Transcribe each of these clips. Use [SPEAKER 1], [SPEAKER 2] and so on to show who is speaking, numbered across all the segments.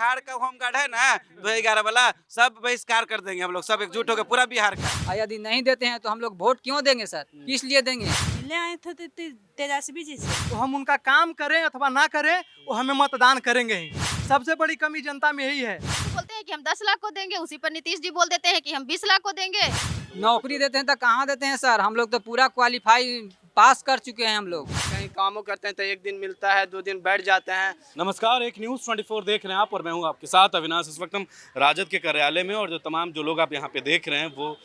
[SPEAKER 1] बिहार का होमगार्ड है ना 2011 वाला, सब बहिष्कार कर देंगे हम लोग, सब एकजुट होकर पूरा बिहार का।
[SPEAKER 2] यदि नहीं देते हैं तो हम लोग वोट क्यों देंगे सर, किस लिए देंगे?
[SPEAKER 3] मिलने आए थे तेजस्वी जी से।
[SPEAKER 4] तो हम उनका काम करें अथवा ना करें, वो हमें मतदान करेंगे ही। सबसे बड़ी कमी जनता में यही है।
[SPEAKER 5] बोलते हैं कि हम 10 लाख को देंगे, उसी पर नीतीश जी बोल देते हैं कि हम 20 लाख को देंगे।
[SPEAKER 2] नौकरी देते हैं तो कहाँ देते हैं सर? हम लोग तो पूरा क्वालिफाई पास कर चुके हैं हम लोग।
[SPEAKER 6] कहीं कामों करते हैं तो एक दिन मिलता है, 2 दिन बैठ जाते हैं।
[SPEAKER 7] नमस्कार, एक न्यूज़ 24 देख रहे हैं आप और मैं हूं आपके साथ अविनाश। इस वक्त हम राजद के कार्यालय में और जो तमाम जो लोग आप यहां पे देख रहे हैं वो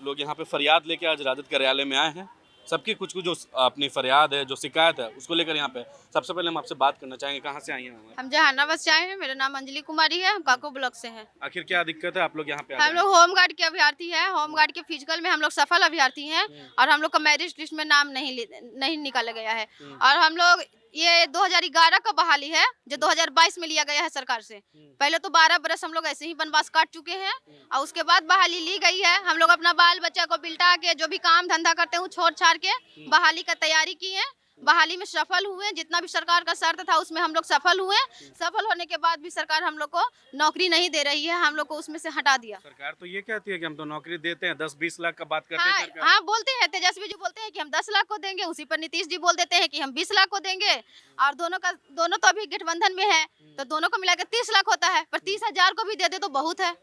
[SPEAKER 7] लोग यहां पे फरियाद लेके आज राजद कार्यालय में आए हैं। सबकी कुछ कुछ जो अपनी फरियाद है, जो शिकायत है, उसको लेकर यहाँ पे सबसे पहले हम आपसे बात करना चाहेंगे, कहाँ से आई हैं?
[SPEAKER 5] हम जहानाबाद से आए हैं, मेरा नाम अंजलि कुमारी है, हम काको ब्लॉक से हैं।
[SPEAKER 7] आखिर क्या दिक्कत है आप लोग यहाँ पे?
[SPEAKER 5] हम लोग होमगार्ड के अभ्यर्थी हैं, होमगार्ड के फिजिकल में हम लोग सफल अभ्यर्थी हैं और हम लोग का मैरिट लिस्ट में नाम नहीं निकाला गया है। और हम लोग ये 2011 का बहाली है जो 2022 में लिया गया है सरकार से। पहले तो 12 बरस हम लोग ऐसे ही वनवास काट चुके हैं और उसके बाद बहाली ली गई है। हम लोग अपना बाल बच्चा को बिल्टा के जो भी काम धंधा करते हैं छोड़ छाड़ के बहाली का तैयारी की है। बहाली में सफल हुए, जितना भी सरकार का शर्त था उसमें हम लोग सफल हुए। सफल होने के बाद भी सरकार हम लोग को नौकरी नहीं दे रही है, हम लोग को उसमें से हटा दिया।
[SPEAKER 7] सरकार तो ये कहती है कि हम तो नौकरी देते हैं, 10-20 लाख का बात करते हैं।
[SPEAKER 5] हाँ बोलते हैं, तेजस्वी जी बोलते हैं कि हम 10 लाख को देंगे, उसी पर नीतीश जी बोल देते हैं कि हम 20 लाख को देंगे। और दोनों तो अभी गठबंधन में है तो दोनों को मिलाकर 30 लाख होता है, पर 30,000 को भी दे दे तो बहुत है।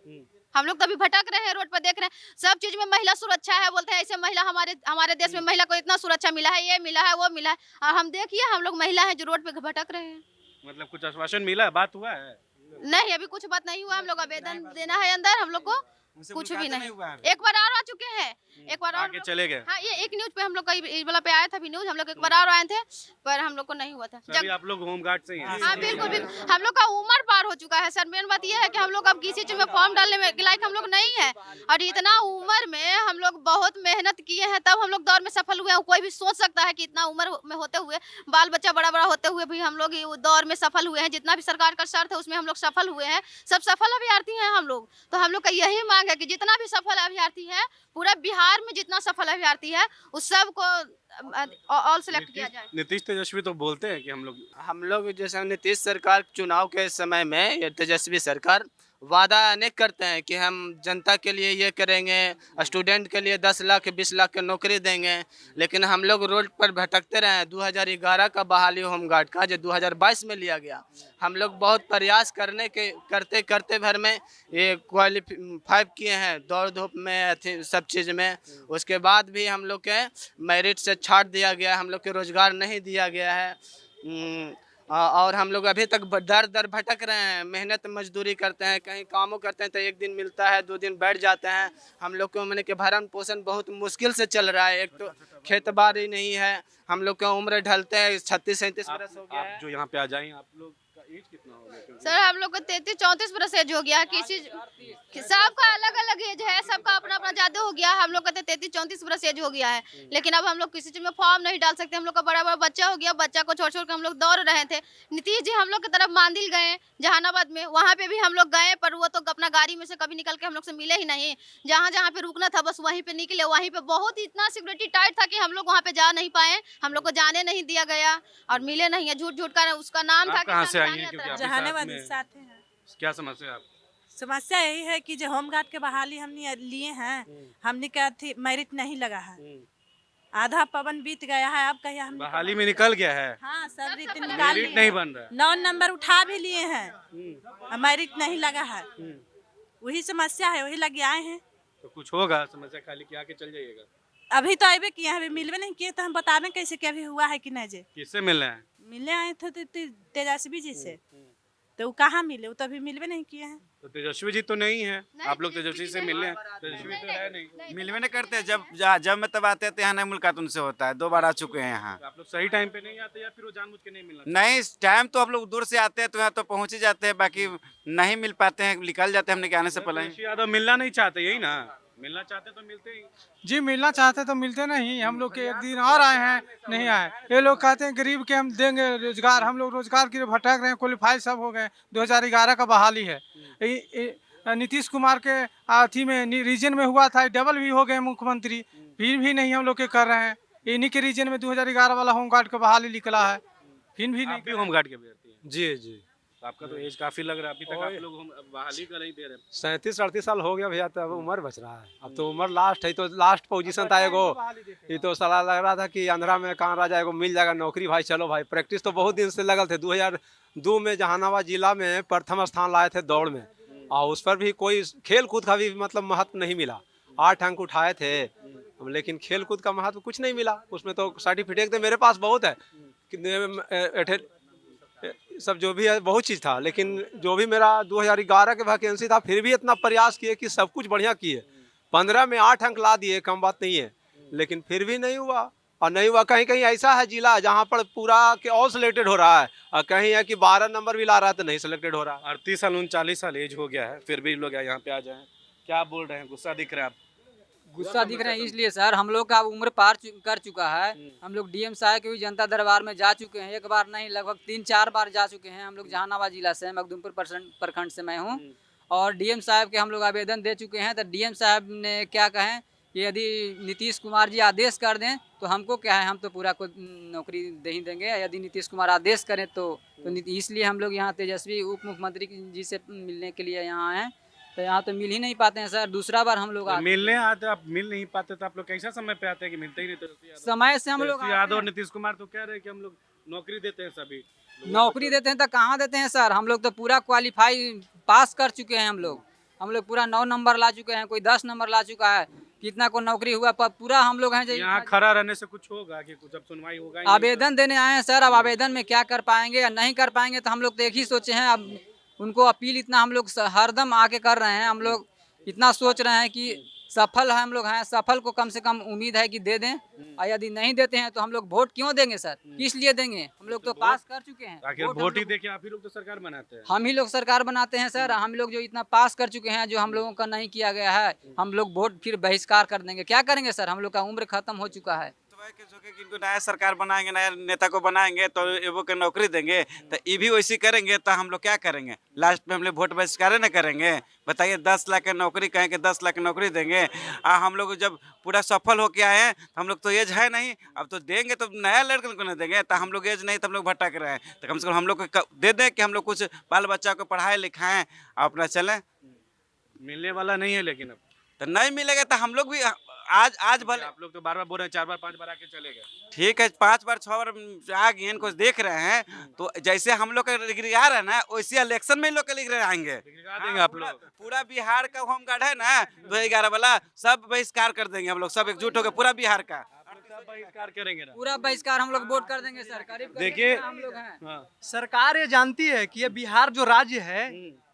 [SPEAKER 5] हम लोग तो अभी भटक रहे हैं, रोड पर देख रहे हैं, सब चीज में महिला सुरक्षा है, बोलते हैं ऐसे महिला हमारे देश में महिला को इतना सुरक्षा मिला है, ये मिला है, वो मिला है। और हम देखिए हम लोग महिला हैं जो रोड पे भटक रहे हैं।
[SPEAKER 7] मतलब कुछ आश्वासन मिला है, बात हुआ है?
[SPEAKER 5] नहीं, अभी कुछ बात नहीं हुआ। हम लोग आवेदन देना है अंदर, हम लोग को कुछ भी नहीं। एक बार और आ चुके हैं, एक बार और
[SPEAKER 7] आगे चले गए।
[SPEAKER 5] हाँ, ये एक न्यूज पे हम लोग का इस वाला पे आया था भी न्यूज, हम लोग एक बार और आए थे पर हम लोग को नहीं हुआ था।
[SPEAKER 7] सभी आप लोग होमगार्ड से ही हैं?
[SPEAKER 5] हाँ बिल्कुल, हम लोग का उम्र पार हो चुका है सर। मेन बात ये है कि हम लोग अब किसी चीज में फॉर्म डालने में लायक हम लोग नहीं है। और इतना उम्र में हम लोग बहुत मेहनत किए हैं तब हम लोग दौर में सफल हुए हैं। कोई भी सोच सकता है कि इतना उम्र में होते हुए, बाल बच्चा बड़ा बड़ा होते हुए भी हम लोग दौर में सफल हुए हैं। जितना भी सरकार का शर्त है उसमें हम लोग सफल हुए हैं। सब सफल अभ्यर्थी हैं हम लोग। तो हम लोग का यही मांग है कि जितना भी सफल अभ्यर्थी है पूरा बिहार में, जितना सफल अभ्यर्थी है उस सब को ऑल सेलेक्ट किया जाए।
[SPEAKER 7] नीतीश तेजस्वी तो बोलते हैं कि
[SPEAKER 6] हम लोग जैसे नीतीश सरकार चुनाव के समय में ये तेजस्वी सरकार वादा अनेक करते हैं कि हम जनता के लिए ये करेंगे, स्टूडेंट के लिए 10 लाख 20 लाख की नौकरी देंगे। लेकिन हम लोग रोड पर भटकते रहे। 2011 का बहाली होमगार्ड का जो 2022 में लिया गया, हम लोग बहुत प्रयास करते करते भर में ये क्वालिफाई किए हैं, दौड़ धूप में सब चीज़ में। उसके बाद भी हम लोग के मेरिट से छाट दिया गया, हम लोग के रोजगार नहीं दिया गया है। और हम लोग अभी तक दर दर भटक रहे हैं। मेहनत मजदूरी करते हैं, कहीं कामों करते हैं तो एक दिन मिलता है, 2 दिन बैठ जाते हैं। हम लोग को मैंने कि भरण पोषण बहुत मुश्किल से चल रहा है। एक तो खेत बाड़ी नहीं है, हम लोग का उम्र ढलते हैं, 36-37 बरस हो गया है।
[SPEAKER 7] जो यहाँ पे आ जाए, आप लोग का एज कितना हो गया?
[SPEAKER 5] सर हम लोग को 33-34 बरस एज हो गया। किसी सबका अलग अलग एज है, सबका अपना अपना ज्यादा हो गया। हम लोग का 33-34 बरस एज हो गया है, लेकिन अब हम लोग किसी चीज में फॉर्म नहीं डाल सकते। हम लोग का बड़ा बड़ा बच्चा हो गया, बच्चा को छोड़ छोड़ के हम लोग दौड़ रहे थे। नीतीश जी हम लोग की तरफ मांदिल गए जहानाबाद में, वहाँ पे भी हम लोग गए पर वो तो अपना गाड़ी में से कभी निकल के हम लोग से मिले ही नहीं। जहाँ जहाँ पे रुकना था बस वहीं पे निकले। वहीं पे बहुत इतना सिक्योरिटी टाइट था कि हम लोग वहाँ पे जा नहीं पाए, हम लोग को जाने नहीं दिया गया और मिले नहीं है। झूठ झूठ का उसका नाम था।
[SPEAKER 7] कहाँ से आई हैं? क्योंकि
[SPEAKER 3] जहानाबाद साथ हैं।
[SPEAKER 7] क्या समस्या है?
[SPEAKER 3] समस्या यही है कि जो होमगार्ड के बहाली हमने लिए हैं, हमने क्या थी मेरिट नहीं लगा है। आधा पवन बीत गया है, अब कहिए हम
[SPEAKER 7] बहाली में निकल गया है।
[SPEAKER 3] हाँ सब रीत निकाल
[SPEAKER 7] मेरिट
[SPEAKER 3] लिए।
[SPEAKER 7] नहीं बन रहा है।
[SPEAKER 3] 9 नंबर उठा भी लिए हैं, मेरिट नहीं लगा है। वही समस्या है, वही लगे आए हैं।
[SPEAKER 7] तो कुछ होगा समस्या, खाली कि आके चल जाइएगा?
[SPEAKER 3] अभी तो आए किए हैं, अभी मिलवे नहीं किए तो हम बतावें कैसे कि अभी हुआ है कि नहीं। जे
[SPEAKER 7] किससे मिलना है?
[SPEAKER 3] मिलने आए थे तेजस्वी जी से, तो वो कहाँ मिले? वो तो अभी मिलवे नहीं किए हैं।
[SPEAKER 7] तो तेजस्वी जी तो नहीं है, आप लोग तेजस्वी से मिलने हैं? तेजस्वी तो है नहीं।
[SPEAKER 1] मिलवे नहीं करते, जब मैं तब आते थे यहाँ, नहीं मुलाकात उनसे होता है। 2 बार आ चुके हैं यहाँ।
[SPEAKER 7] तो आप लोग सही टाइम पे नहीं आते या फिर वो जानबूझ के नहीं मिलना?
[SPEAKER 1] नहीं, टाइम तो हम लोग दूर से आते हैं तो यहाँ तो पहुँच ही जाते हैं, बाकी नहीं मिल पाते हैं, निकल जाते हैं हमने के आने से पहले।
[SPEAKER 7] तेजस्वी यादव मिलना नहीं चाहते, यही ना? मिलना चाहते तो मिलते ही।
[SPEAKER 4] जी मिलना चाहते तो मिलते नहीं। हम लोग के एक दिन और आए हैं, नहीं आए। ये लोग कहते हैं गरीब के हम देंगे रोजगार। हम लोग रोजगार के लिए भटक रहे हैं, क्वालिफाई सब हो गए। 2011 का बहाली है। नीतीश कुमार के अथी में रीजन में हुआ था, डबल भी हो गए मुख्यमंत्री, फिर भी नहीं हम लोग के कर रहे हैं। इन्हीं के रीजन में 2011 वाला होमगार्ड का बहाली निकला है, फिर भी नहीं।
[SPEAKER 7] होमगार्ड के अभ्यर्थी हैं?
[SPEAKER 8] जी जी।
[SPEAKER 7] तो आपका तो एज काफी लग रहा है, अभी तक आप लोग बहाली का नहीं दे रहे।
[SPEAKER 8] 37-38 साल हो गया भैया, तो अब उम्र बच रहा है। अब तो उम्र लास्ट है, तो लास्ट पोजीशन था एगो। ये तो साला लग रहा था कि आंध्रा में कहाँ राजा एगो मिल जाएगा नौकरी। भाई चलो भाई, प्रैक्टिस तो बहुत दिन से लगल थे। 2002 में जहानाबाद जिला में प्रथम स्थान लाए थे दौड़ में, और उस पर भी कोई खेल कूद का भी मतलब महत्व नहीं मिला। 8 अंक उठाए थे, लेकिन खेल कूद का महत्व कुछ नहीं मिला। उसमें तो सर्टिफिकेट तो मेरे पास बहुत है, सब जो भी है बहुत चीज़ था, लेकिन जो भी मेरा 2011 के वैकेंसी था, फिर भी इतना प्रयास किए कि सब कुछ बढ़िया किए। 15 में 8 अंक ला दिए, कम बात नहीं है, लेकिन फिर भी नहीं हुआ। और नहीं हुआ, कहीं कहीं ऐसा है जिला जहाँ पर पूरा के ऑल सिलेक्टेड हो रहा है, और कहीं है कि 12 नंबर भी ला रहा है तो नहीं सिलेक्टेड हो रहा है।
[SPEAKER 7] 38 साल 39 साल एज हो गया है, फिर भी लोग यहाँ पे आ जाए। क्या बोल रहे हैं, गुस्सा दिख रहा है आप?
[SPEAKER 2] गुस्सा दिख रहे हैं इसलिए सर, हम लोग का उम्र पार कर चुका है। हम लोग डीएम साहब के भी जनता दरबार में जा चुके हैं, एक बार नहीं लगभग 3-4 बार जा चुके हैं। हम लोग जहानाबाद जिला से, मखदूमपुर प्रखंड से मैं हूँ, और डीएम साहब के हम लोग आवेदन दे चुके हैं। तो डीएम साहब ने क्या कहें कि यदि नीतीश कुमार जी आदेश कर दें तो हमको क्या है, हम तो पूरा को नौकरी दे ही देंगे। यदि नीतीश कुमार आदेश करें तो इसलिए हम लोग यहाँ तेजस्वी उप मुख्यमंत्री जी से मिलने के लिए यहाँ आए। तो यहाँ तो मिल ही नहीं पाते हैं सर, दूसरा बार हम लोग
[SPEAKER 7] तो मिलने आते, आप मिल नहीं पाते तो आप लोग कैसा समय पे आते हैं कि मिलते ही नहीं? तो
[SPEAKER 2] समय से हम लोग
[SPEAKER 7] यादव और नीतीश कुमार तो कह रहे हैं कि हम लोग नौकरी देते हैं, सभी
[SPEAKER 2] नौकरी देते हैं। तो कहाँ देते हैं सर, हम लोग तो पूरा क्वालिफाई पास कर चुके हैं। हम लोग पूरा 9 नंबर ला चुके हैं, कोई 10 नंबर ला चुका है। कितना को नौकरी हुआ पर पूरा हम लोग हैं।
[SPEAKER 7] यहाँ खड़ा रहने से कुछ होगा कि कुछ अब सुनवाई होगा?
[SPEAKER 2] आवेदन देने आए हैं सर, अब आवेदन में क्या कर पाएंगे या नहीं कर पाएंगे, तो हम लोग तो एक ही सोचे हैं। अब उनको अपील इतना हम लोग हरदम आके कर रहे हैं। हम लोग इतना सोच रहे हैं कि सफल है हम लोग हैं, सफल को कम से कम उम्मीद है कि दे दें। और यदि नहीं देते हैं तो हम लोग वोट क्यों देंगे सर, किस लिए देंगे? हम लोग तो पास कर चुके हैं।
[SPEAKER 7] आखिर वोट ही देके आप ही लोग तो सरकार बनाते हैं।
[SPEAKER 2] हम ही लोग सरकार बनाते हैं सर। हम लोग जो इतना पास कर चुके हैं, जो हम लोगों का नहीं किया गया है, हम लोग वोट फिर बहिष्कार कर देंगे। क्या करेंगे सर, हम लोग का उम्र खत्म हो चुका है।
[SPEAKER 1] इनको नया सरकार बनाएंगे, नया नेता को बनाएंगे तो वो को नौकरी देंगे, तो ये भी वैसी करेंगे तो हम लोग क्या करेंगे? लास्ट में हम लोग वोट बहिष्कार न करेंगे? बताइए, 10 लाख की नौकरी कहेंगे, 10 लाख की नौकरी देंगे। हम लोग जब पूरा सफल होके आए हैं, हम लोग तो एज है नहीं, अब तो देंगे तो नया लड़के को नहीं देंगे। तो हम लोग एज नहीं, तो हम लोग भटक रहे हैं। तो कम से कम हम लोग को दे दें कि हम लोग कुछ बाल बच्चा को पढ़ाएं लिखाएं, अपना चलें।
[SPEAKER 7] मिलने वाला नहीं है, लेकिन अब
[SPEAKER 1] तो नहीं मिलेगा तो हम लोग भी आज भले
[SPEAKER 7] आप लोग तो बार बार बोल रहे हैं 4 बार 5 बार आके चले गए।
[SPEAKER 1] ठीक है, 5 बार 6 बार आ गए, इनको देख रहे हैं। तो जैसे हम लोग का डिग्री आ रहा है ना, वैसे इलेक्शन में लोग का डिग्री आएंगे।
[SPEAKER 7] देंगे आप लोग?
[SPEAKER 1] पूरा बिहार का होम गार्ड है ना 2011 वाला, सब बहिष्कार कर देंगे हम लोग, सब एकजुट होकर पूरा बिहार का
[SPEAKER 7] बहिष्कार करेंगे ना?
[SPEAKER 2] पूरा बहिष्कार हम लोग वोट कर देंगे सर। करीब
[SPEAKER 7] देखिए,
[SPEAKER 2] हम लोग हैं।
[SPEAKER 7] हाँ,
[SPEAKER 9] सरकार ये जानती है कि ये बिहार जो राज्य है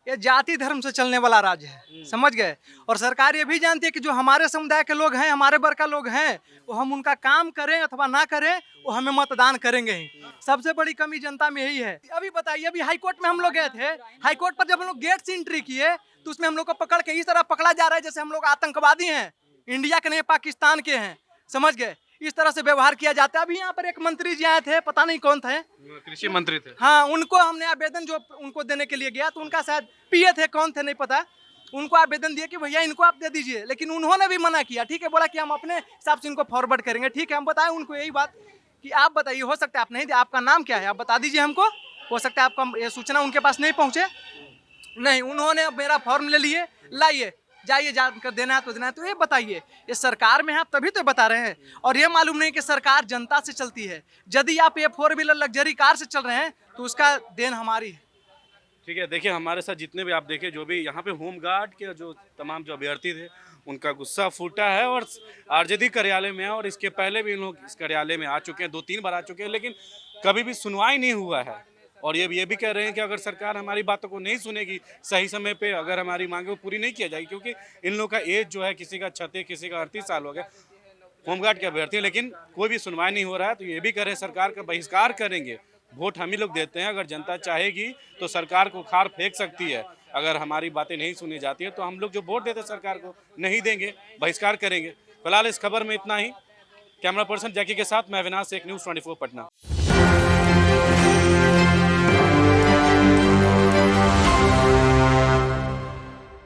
[SPEAKER 9] ये जाति धर्म से चलने वाला राज्य है, समझ गए। और सरकार ये भी जानती है कि जो हमारे समुदाय के लोग हैं, हमारे वर्ग का लोग हैं, वो हम उनका काम करें अथवा ना करें, वो हमें मतदान करेंगे ही। सबसे बड़ी कमी जनता में यही है। अभी बताइए, अभी हाई कोर्ट में हम लोग गए थे, हाई कोर्ट पर जब हम लोग गेट से एंट्री किए तो उसमें हम लोग को पकड़ के इस तरह पकड़ा जा रहा है जैसे हम लोग आतंकवादी हैं, इंडिया के नहीं पाकिस्तान के हैं, समझ गए। इस तरह से व्यवहार किया जाता है। अभी यहाँ पर एक मंत्री जी आए थे, पता नहीं कौन थे,
[SPEAKER 7] कृषि मंत्री थे।
[SPEAKER 9] हाँ, उनको हमने आवेदन जो उनको देने के लिए गया तो उनका शायद पीए थे, कौन थे नहीं पता, उनको आवेदन दिए कि भैया इनको आप दे दीजिए, लेकिन उन्होंने भी मना किया। ठीक है, बोला कि हम अपने हिसाब से इनको फॉरवर्ड करेंगे। ठीक है, हम बताएं उनको यही बात कि आप बताइए, हो सकता है आप नहीं, आपका नाम क्या है आप बता दीजिए हमको, हो सकता है आपका ये सूचना उनके पास नहीं पहुँचे। नहीं, उन्होंने मेरा फॉर्म ले लिए, लाइए जाइए जाकर देना है तो देना है। तो ये बताइए, ये सरकार में है आप तभी तो बता रहे हैं, और ये मालूम नहीं कि सरकार जनता से चलती है। यदि आप ये 4 व्हीलर लग्जरी कार से चल रहे हैं तो उसका देन हमारी है।
[SPEAKER 7] ठीक है, देखिए हमारे साथ जितने भी आप देखे, जो भी यहाँ पे होम गार्ड के जो तमाम जो अभ्यर्थी थे, उनका गुस्सा फूटा है और आरजेडी कार्यालय में है। और इसके पहले भी इन लोग इस कार्यालय में आ चुके हैं, 2-3 बार आ चुके हैं, लेकिन कभी भी सुनवाई नहीं हुआ है। और ये भी कह रहे हैं कि अगर सरकार हमारी बातों को नहीं सुनेगी सही समय पे, अगर हमारी मांगें पूरी नहीं किया जाएगी, क्योंकि इन लोगों का एज जो है, किसी का 36, किसी का 38 साल हो गया, होमगार्ड के अभ्यर्थी, लेकिन कोई भी सुनवाई नहीं हो रहा है। तो ये भी कह रहे हैं सरकार का बहिष्कार करेंगे। वोट हम ही लोग देते हैं, अगर जनता चाहेगी तो सरकार को खार फेंक सकती है। अगर हमारी बातें नहीं सुनी जाती है तो हम लोग जो वोट देते हैं सरकार को नहीं देंगे, बहिष्कार करेंगे। फिलहाल इस खबर में इतना ही। कैमरा पर्सन जैकी के साथ मैं अविनाश, एक न्यूज़ 24 पटना।